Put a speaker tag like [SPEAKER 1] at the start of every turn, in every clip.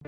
[SPEAKER 1] मैं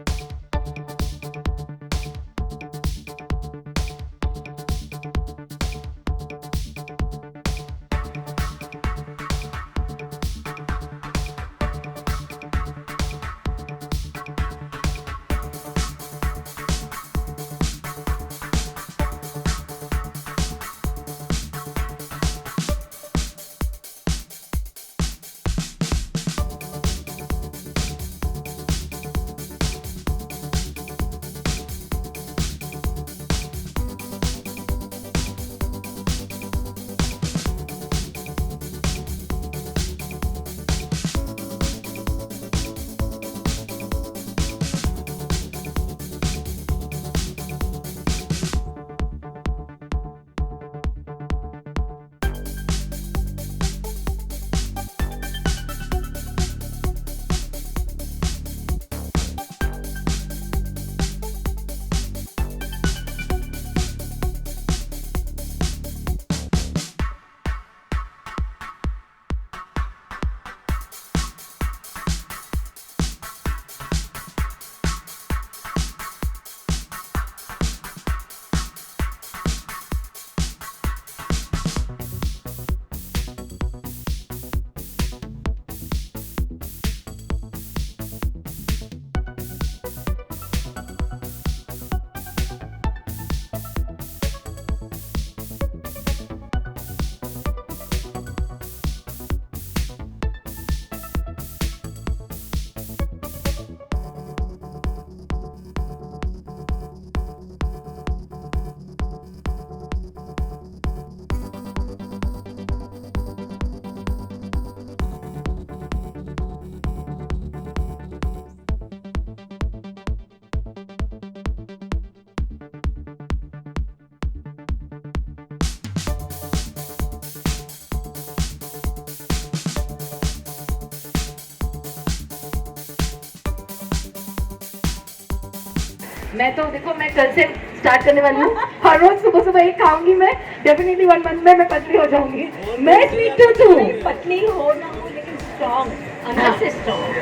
[SPEAKER 1] तो देखो मैं कल से स्टार्ट करने वाली हूँ, हर रोज सुबह सुबह एक खाऊंगी मैं, डेफिनेटली 1 मंथ में मैं पतली हो जाऊंगी। मैं स्वीट टूथ हूँ,
[SPEAKER 2] पतली हो ना हो लेकिन स्ट्रॉन्ग, अंदर से स्ट्रॉन्ग।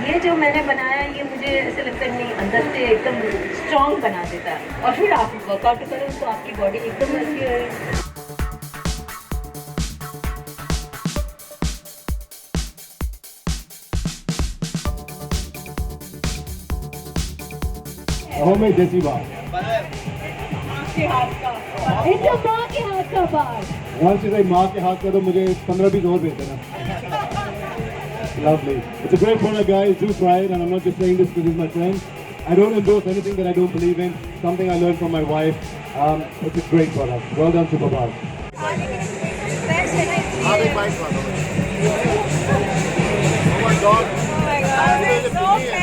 [SPEAKER 2] ये जो मैंने बनाया ये मुझे ऐसे लगता है नहीं अंदर से एकदम स्ट्रॉन्ग बना देता है। और फिर आप वर्कआउट करो तो आपकी बॉडी एकदम अच्छी है।
[SPEAKER 3] में जैसी बात
[SPEAKER 2] माँ के हाथ का बात।
[SPEAKER 3] Once you say माँ के हाथ का तो मुझे 15-20 और भेज देना। Lovely. It's a great product, guys. Do try it, and I'm not just saying this because he's my friend. I don't endorse anything that I don't believe in. Something I learned from my wife. It's a great product. Well done, Super Barz.
[SPEAKER 4] Oh my God.